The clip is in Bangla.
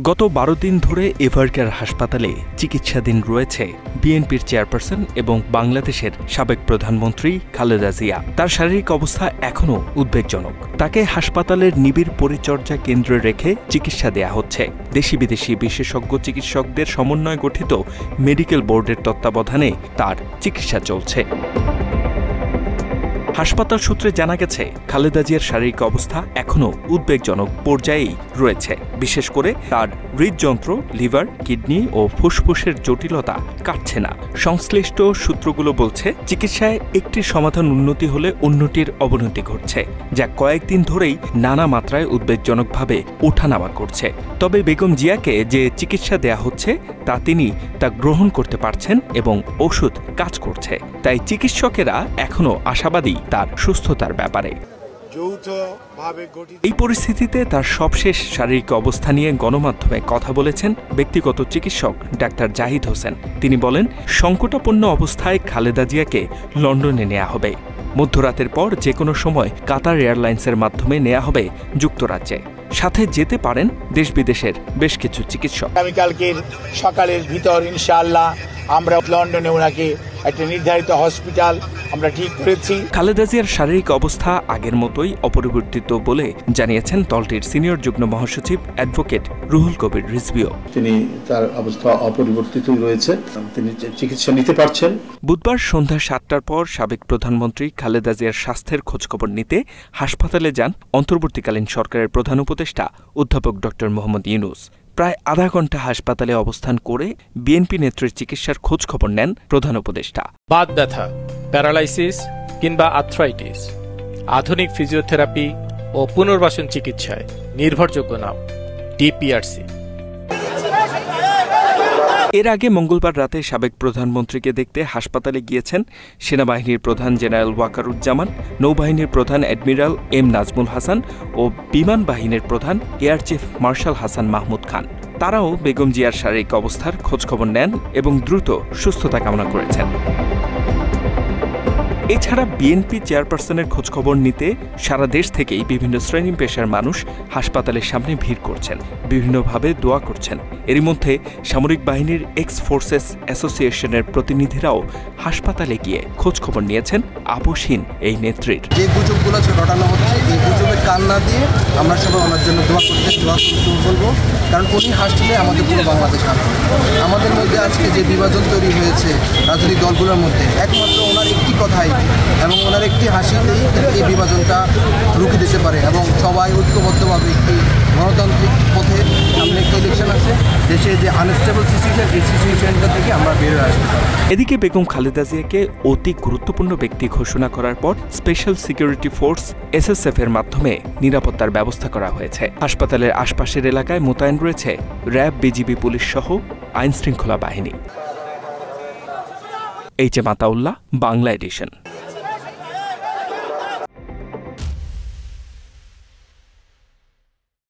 গত ১২ দিন ধরে এভারকেয়ার হাসপাতালে চিকিৎসাধীন রয়েছে বিএনপির চেয়ারপারসন এবং বাংলাদেশের সাবেক প্রধানমন্ত্রী খালেদা জিয়া। তার শারীরিক অবস্থা এখনও উদ্বেগজনক। তাকে হাসপাতালের নিবিড় পরিচর্যা কেন্দ্রে রেখে চিকিৎসা দেয়া হচ্ছে। দেশি বিদেশি বিশেষজ্ঞ চিকিৎসকদের সমন্বয়ে গঠিত মেডিকেল বোর্ডের তত্ত্বাবধানে তার চিকিৎসা চলছে। হাসপাতাল সূত্রে জানা গেছে, খালেদা জিয়ার শারীরিক অবস্থা এখনও উদ্বেগজনক পর্যায়েই রয়েছে। বিশেষ করে তার হৃদযন্ত্র, লিভার, কিডনি ও ফুসফুসের জটিলতা কাটছে না। সংশ্লিষ্ট সূত্রগুলো বলছে, চিকিৎসায় একটির সমাধান উন্নতি হলে অন্যটির অবনতি ঘটছে, যা কয়েকদিন ধরেই নানা মাত্রায় উদ্বেগজনকভাবে ওঠানামা করছে। তবে বেগম জিয়াকে যে চিকিৎসা দেয়া হচ্ছে তিনি তা গ্রহণ করতে পারছেন এবং ওষুধ কাজ করছে। তাই চিকিৎসকেরা এখনও আশাবাদী তার সুস্থতার ব্যাপারে। এই পরিস্থিতিতে তার সবশেষ শারীরিক অবস্থা নিয়ে গণমাধ্যমে কথা বলেছেন ব্যক্তিগত চিকিৎসক ডাক্তার জাহিদ হোসেন। তিনি বলেন, সংকটাপন্ন অবস্থায় খালেদা জিয়াকে লন্ডনে নেওয়া হবে। মধ্যরাতের পর যে কোনো সময় কাতার এয়ারলাইন্সের মাধ্যমে নেওয়া হবে যুক্তরাজ্যে। সাথে যেতে পারেন দেশ বিদেশের বেশ কিছু চিকিৎসক। আগামীকালকের সকালের ভিতর ইনশাআল্লাহ আমরা লন্ডনে ওনাকে একটা নির্ধারিত হসপিটাল আমরা ঠিক করেছি। খালেদা জিয়ার শারীরিক অবস্থা আগের মতোই অপরিবর্তিত বলে জানিয়েছেন দলটির সিনিয়র যুগ্ম মহাসচিব অ্যাডভোকেট রুহুল কবির রিজভীও। তিনি তার অবস্থা অপরিবর্তিতই রয়েছে, তিনি চিকিৎসা নিতে পারছেন। বুধবার সন্ধ্যা ৭টার পর সাবেক প্রধানমন্ত্রী খালেদা জিয়ার স্বাস্থ্যের খোঁজখবর নিতে হাসপাতালে যান অন্তর্বর্তীকালীন সরকারের প্রধান উপদেষ্টা অধ্যাপক ড. মোহাম্মদ ইউনূস। প্রায় আধা ঘণ্টা হাসপাতালে অবস্থান করে বিএনপি নেত্রীর চিকিৎসার খোঁজ খবর নেন প্রধান উপদেষ্টা। বাত ব্যথা, প্যারালাইসিস কিংবা আর্থ্রাইটিস, আধুনিক ফিজিওথেরাপি ও পুনর্বাসন চিকিৎসায় নির্ভরযোগ্য নাম ডিপিআরসি। এর আগে মঙ্গলবার রাতে সাবেক প্রধানমন্ত্রীকে দেখতে হাসপাতালে গিয়েছেন সেনাবাহিনীর প্রধান জেনারেল ওয়াকারুজ্জামান, নৌবাহিনীর প্রধান অ্যাডমিরাল এম নাজমুল হাসান ও বিমান বাহিনীর প্রধান air chief marshal Hasan Mahmud Khan. তারাও বেগম জিয়ার শারীরিক অবস্থার খোঁজখবর নেন এবং দ্রুত সুস্থতা কামনা করেছেন। এছাড়া বিএনপি চেয়ারপারসনের খোঁজখবর নিতে সারা দেশ থেকেই বিভিন্ন শ্রেণী পেশার মানুষ হাসপাতালের সামনে ভিড় করছেন, বিভিন্নভাবে দোয়া করছেন। এরই মধ্যে সামরিক বাহিনীর এক্স ফোর্সেস অ্যাসোসিয়েশনের প্রতিনিধিরাও হাসপাতালে গিয়ে খোঁজখবর নিয়েছেন আপসহীন এই নেত্রীর। যে গুজবগুলো রটানো হচ্ছে, এই গুজবে কান না দিয়ে আমরা সবাই ওনার জন্য দোয়া করতে বলবো, কারণ উনি হাসলে আমাদের পুরো বাংলাদেশ হাসবে। আমাদের মধ্যে আজকে যে বিভাজন তৈরি হয়েছে রাজনৈতিক দলগুলোর মধ্যে, একমাত্র ওনার একটি কথাই এবং ওনার একটি হাসিতেই এই বিভাজনটা রুখে দিতে পারে এবং সবাই ঐক্যবদ্ধভাবে একটি গণতান্ত্রিক পথে সামনে একটা ইলেকশন আছে, দেশে যে আনস্টেবল সিচুয়েশন, এই সিচুয়েশনটা থেকে আমরা বেরোয় আসতে পারি। এদিকে বেগম খালেদা জিয়াকে অতি গুরুত্বপূর্ণ ব্যক্তি ঘোষণা করার পর স্পেশাল সিকিউরিটি ফোর্স এসএসএফ এর মাধ্যমে নিরাপত্তার ব্যবস্থা করা হয়েছে। হাসপাতালের আশপাশের এলাকায় মোতায়েন রয়েছে র্যাব, বিজিবি, পুলিশ সহ আইনশৃঙ্খলা বাহিনী। H M Ataullah, Bangla addition.